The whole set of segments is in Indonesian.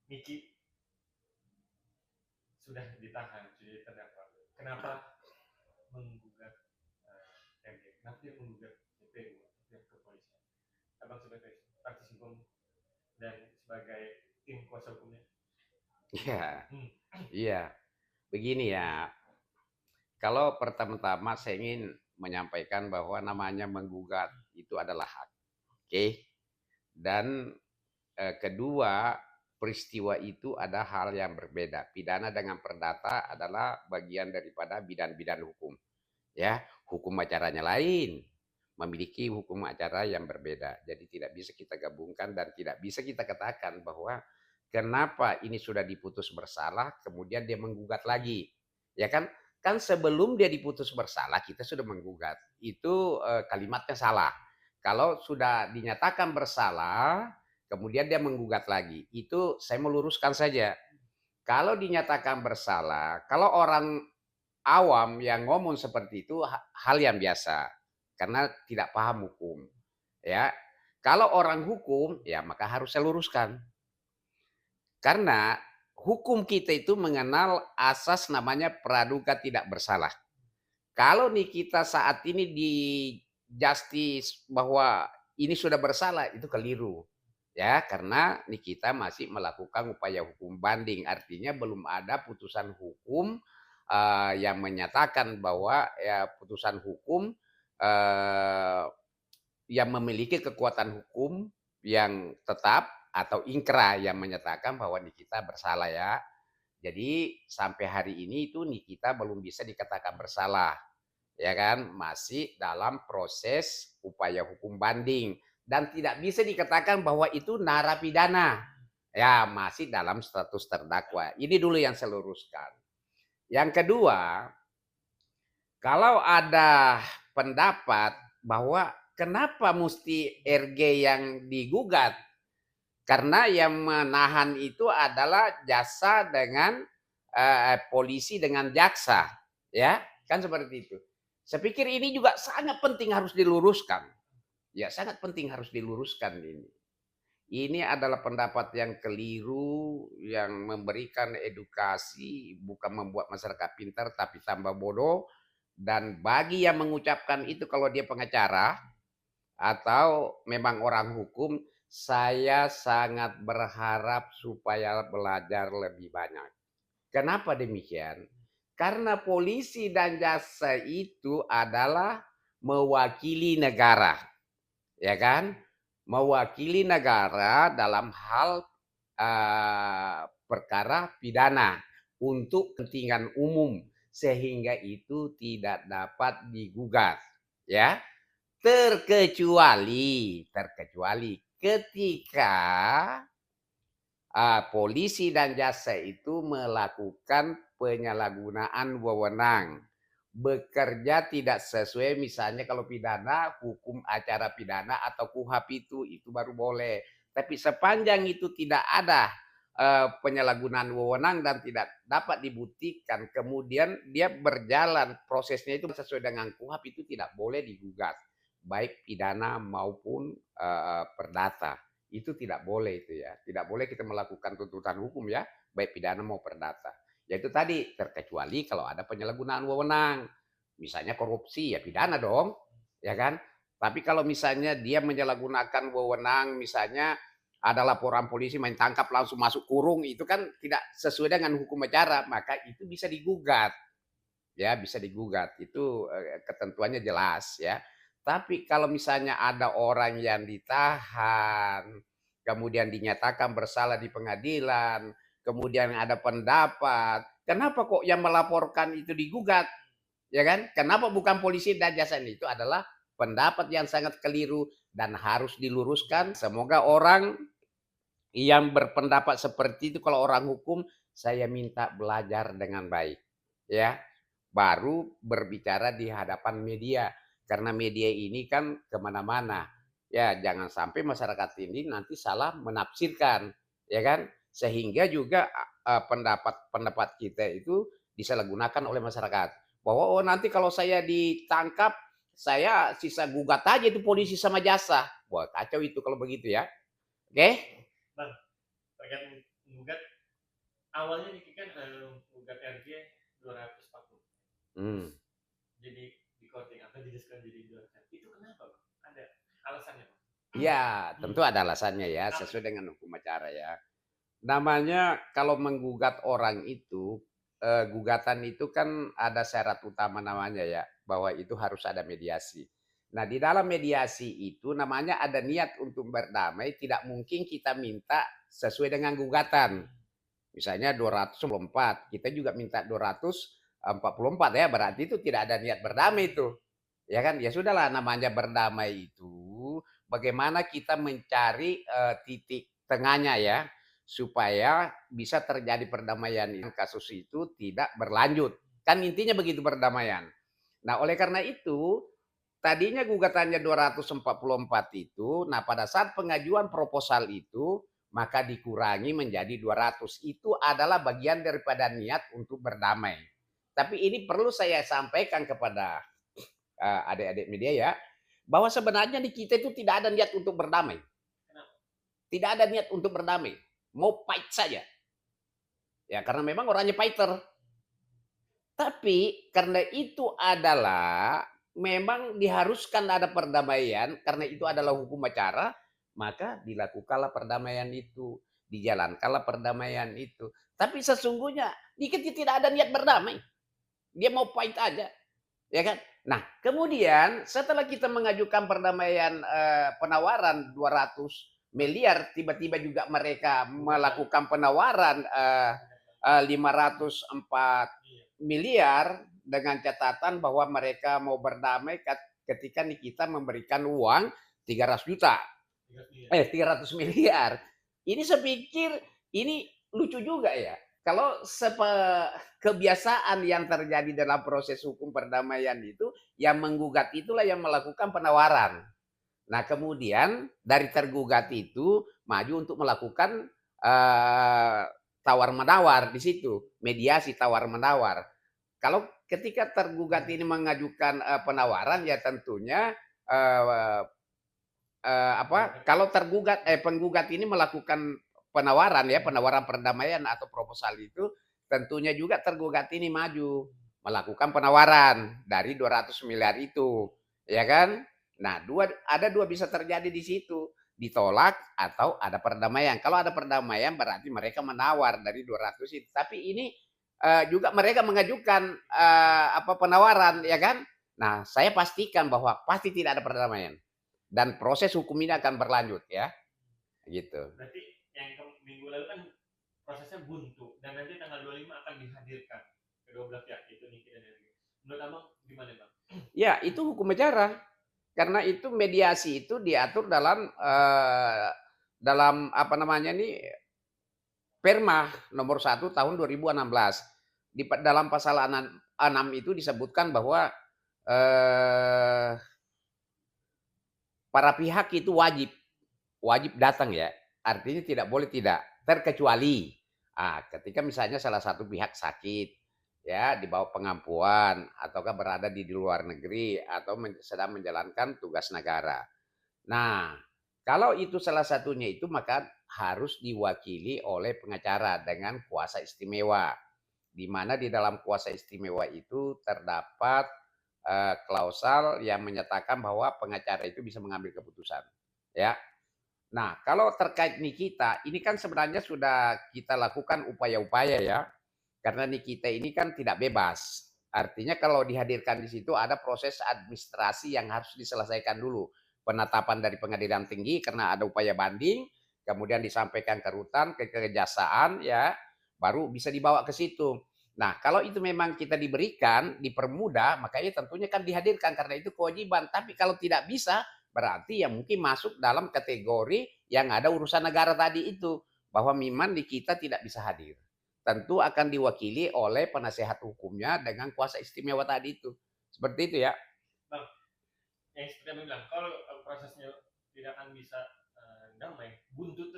Miki sudah ditahan, sudah terdakwa. Kenapa menggugat MD? Kenapa dia menggugat CPU, pihak kepolisian? Abang sebagai praktisi hukum dan sebagai tim kuasa hukumnya. Iya, Hmm. iya. Begini ya, kalau pertama-tama saya ingin menyampaikan bahwa namanya menggugat itu adalah hak. Oke. Dan kedua, peristiwa itu ada hal yang berbeda. Pidana dengan perdata adalah bagian daripada bidang-bidang hukum. Ya, hukum acaranya lain, memiliki hukum acara yang berbeda. Jadi tidak bisa kita gabungkan dan tidak bisa kita katakan bahwa kenapa ini sudah diputus bersalah kemudian dia menggugat lagi. Ya kan? Kan sebelum dia diputus bersalah kita sudah menggugat. Itu kalimatnya salah. Kalau sudah dinyatakan bersalah kemudian dia menggugat lagi. Itu saya meluruskan saja. Kalau dinyatakan bersalah, kalau orang awam yang ngomong seperti itu hal yang biasa karena tidak paham hukum, ya. Kalau orang hukum ya maka harus saya luruskan. Karena hukum kita itu mengenal asas namanya praduga tidak bersalah. Kalau nih kita saat ini di justice bahwa ini sudah bersalah itu keliru. Ya, karena nih kita masih melakukan upaya hukum banding, artinya belum ada putusan hukum yang menyatakan bahwa ya putusan hukum uh, yang memiliki kekuatan hukum yang tetap atau ingkrah yang menyatakan bahwa Nikita bersalah ya. Jadi sampai hari ini itu Nikita belum bisa dikatakan bersalah, ya kan? Masih dalam proses upaya hukum banding dan tidak bisa dikatakan bahwa itu narapidana. Ya, masih dalam status terdakwa. Ini dulu yang saya luruskan. Yang kedua, kalau ada pendapat bahwa kenapa mesti RG yang digugat? Karena yang menahan itu adalah jasa dengan polisi dengan jaksa, ya kan seperti itu. Saya pikir ini juga sangat penting harus diluruskan, ya sangat penting harus diluruskan ini. Ini adalah pendapat yang keliru, yang memberikan edukasi, bukan membuat masyarakat pintar, tapi tambah bodoh. Dan bagi yang mengucapkan itu kalau dia pengacara atau memang orang hukum, saya sangat berharap supaya belajar lebih banyak. Kenapa demikian? Karena polisi dan jaksa itu adalah mewakili negara, ya kan? Mewakili negara dalam hal perkara pidana untuk kepentingan umum sehingga itu tidak dapat digugat, ya. Terkecuali ketika polisi dan jaksa itu melakukan penyalahgunaan wewenang, bekerja tidak sesuai, misalnya kalau pidana, hukum acara pidana atau KUHP itu baru boleh. Tapi sepanjang itu tidak ada penyalahgunaan wewenang dan tidak dapat dibuktikan, kemudian dia berjalan prosesnya itu sesuai dengan KUHP itu tidak boleh digugat, baik pidana maupun perdata. Itu tidak boleh itu ya. Tidak boleh kita melakukan tuntutan hukum ya, baik pidana mau perdata. Yaitu tadi terkecuali kalau ada penyalahgunaan wewenang. Misalnya korupsi ya pidana dong, ya kan? Tapi kalau misalnya dia menyalahgunakan wewenang, misalnya ada laporan polisi main tangkap langsung masuk kurung, itu kan tidak sesuai dengan hukum acara, maka itu bisa digugat. Ya, bisa digugat. Itu ketentuannya jelas ya. Tapi kalau misalnya ada orang yang ditahan, kemudian dinyatakan bersalah di pengadilan, kemudian ada pendapat, kenapa kok yang melaporkan itu digugat? Ya kan? Kenapa bukan polisi dan jaksa? Itu adalah pendapat yang sangat keliru dan harus diluruskan. Semoga orang yang berpendapat seperti itu kalau orang hukum saya minta belajar dengan baik. Ya, baru berbicara di hadapan media karena media ini kan kemana-mana ya, jangan sampai masyarakat ini nanti salah menafsirkan, ya kan, sehingga juga pendapat kita itu disalahgunakan oleh masyarakat bahwa oh nanti kalau saya ditangkap saya sisa gugat aja itu polisi sama jasa. Wah kacau itu kalau begitu ya. Oke. Bang, terkait menggugat awalnya nih kan menggugat RG 240 Hmm. jadi di counting atau didiskon jadi 200 itu kenapa Bang? Ada alasannya Bang? Ya, tentu ada alasannya ya, Apa sesuai dengan hukum acara ya. Namanya kalau menggugat orang itu, gugatan itu kan ada syarat utama namanya ya, bahwa itu harus ada mediasi. Nah, di dalam mediasi itu namanya ada niat untuk berdamai, tidak mungkin kita minta sesuai dengan gugatan. Misalnya 204, kita juga minta 244 ya, berarti itu tidak ada niat berdamai itu. Ya kan? Ya sudahlah, namanya berdamai itu bagaimana kita mencari titik tengahnya ya, supaya bisa terjadi perdamaian kasus itu tidak berlanjut. Kan intinya begitu perdamaian. Nah, oleh karena itu tadinya gugatannya 244 itu, nah pada saat pengajuan proposal itu maka dikurangi menjadi 200. Itu adalah bagian daripada niat untuk berdamai. Tapi ini perlu saya sampaikan kepada adik-adik media ya, bahwa sebenarnya di kita itu tidak ada niat untuk berdamai. Tidak ada niat untuk berdamai. Mau fight saja. Ya karena memang orangnya fighter. Tapi karena itu adalah memang diharuskan ada perdamaian, karena itu adalah hukum acara, maka dilakukanlah perdamaian itu, dijalankanlah perdamaian itu. Tapi sesungguhnya dikit tidak ada niat berdamai. Dia mau fight aja, ya kan? Nah, kemudian setelah kita mengajukan perdamaian penawaran 200 miliar, tiba-tiba juga mereka melakukan penawaran 504 miliar dengan catatan bahwa mereka mau berdamai ketika kita memberikan uang 300 juta. 300 miliar. Ini saya pikir ini lucu juga ya. Kalau kebiasaan yang terjadi dalam proses hukum perdamaian itu, yang menggugat itulah yang melakukan penawaran. Nah, kemudian dari tergugat itu maju untuk melakukan tawar-menawar di situ, mediasi tawar-menawar. Kalau ketika tergugat ini mengajukan penawaran, ya tentunya kalau penggugat ini melakukan penawaran ya, penawaran perdamaian atau proposal itu, tentunya juga tergugat ini maju melakukan penawaran dari 200 miliar itu, ya kan? Nah, ada dua bisa terjadi di situ, ditolak atau ada perdamaian. Kalau ada perdamaian berarti mereka menawar dari 200 itu. Tapi ini juga mereka mengajukan penawaran, ya kan? Nah, saya pastikan bahwa pasti tidak ada perdamaian dan proses hukum ini akan berlanjut ya, gitu. Berarti yang minggu lalu kan prosesnya buntu dan nanti tanggal 25 akan dihadirkan kedua belah pihak itu Niki dan RG. Menurut Abang gimana Bang? Ya itu hukum acara, karena itu mediasi itu diatur dalam apa namanya ini Perma nomor 1 tahun 2016. Di dalam pasal 6 itu disebutkan bahwa para pihak itu wajib datang ya. Artinya tidak boleh tidak, terkecuali ketika misalnya salah satu pihak sakit ya, di bawah pengampuan ataukah berada di luar negeri atau sedang menjalankan tugas negara. Nah, kalau itu salah satunya itu maka harus diwakili oleh pengacara dengan kuasa istimewa. Di mana di dalam kuasa istimewa itu terdapat klausal yang menyatakan bahwa pengacara itu bisa mengambil keputusan. Ya. Nah, kalau terkait Nikita, ini kan sebenarnya sudah kita lakukan upaya-upaya ya. Karena Nikita ini kan tidak bebas. Artinya kalau dihadirkan di situ ada proses administrasi yang harus diselesaikan dulu. Penetapan dari pengadilan tinggi karena ada upaya banding, kemudian disampaikan ke rutan, ke kejaksaan ya, baru bisa dibawa ke situ. Nah, kalau itu memang kita diberikan, dipermudah, makanya tentunya kan dihadirkan karena itu kewajiban. Tapi kalau tidak bisa, berarti ya mungkin masuk dalam kategori yang ada urusan negara tadi itu, bahwa memang di kita tidak bisa hadir. Tentu akan diwakili oleh penasehat hukumnya dengan kuasa istimewa tadi itu. Seperti itu ya. Bang, yang seperti yang bilang, kalau prosesnya tidak akan bisa damai, buntu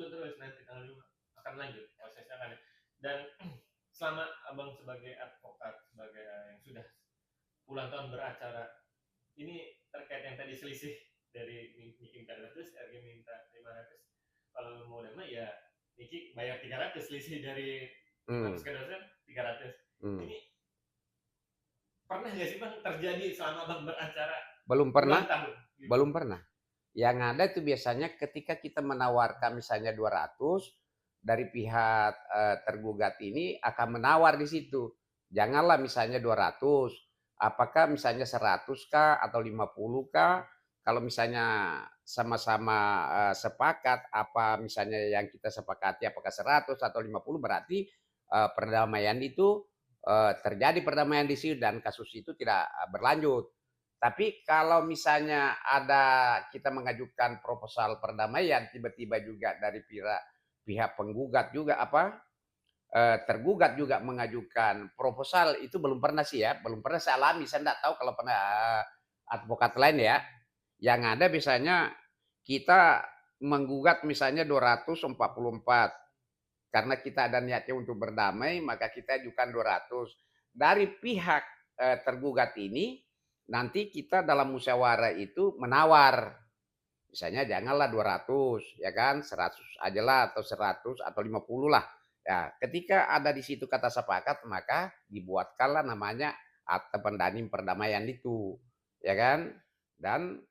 terus nanti tanggal 5 akan lanjut prosesnya akan. Dan selama Abang sebagai advokat, sebagai yang sudah puluhan tahun beracara, ini terkait yang tadi selisih dari Niki minta 200, RG minta 500, kalau mau damai ya Niki bayar 300 selisih dari Hmm, 500 ke dosen 300. hmm. Ini pernah nggak sih Bang terjadi selama Bang beracara Belum pernah, puluhan tahun? Gitu. belum pernah. Yang ada itu biasanya ketika kita menawarkan misalnya 200, dari pihak tergugat ini akan menawar di situ. Janganlah misalnya 200, apakah misalnya 100 kah atau 50 kah? Kalau misalnya sama-sama sepakat apa misalnya yang kita sepakati apakah 100 atau 50 berarti perdamaian itu terjadi perdamaian di situ dan kasus itu tidak berlanjut. Tapi kalau misalnya ada kita mengajukan proposal perdamaian, tiba-tiba juga dari pihak penggugat juga tergugat juga mengajukan proposal, itu belum pernah sih ya, belum pernah saya alami. Saya tidak tahu kalau pernah advokat lain ya. Yang ada biasanya kita menggugat misalnya 244 karena kita ada niatnya untuk berdamai, maka kita ajukan 200. Dari pihak tergugat ini, nanti kita dalam musyawarah itu menawar. Misalnya janganlah 200, ya kan, 100 aja lah, atau 100 atau 50 lah. Ya, ketika ada di situ kata sepakat, maka dibuatkanlah namanya akte pendanim perdamaian itu, ya kan. Dan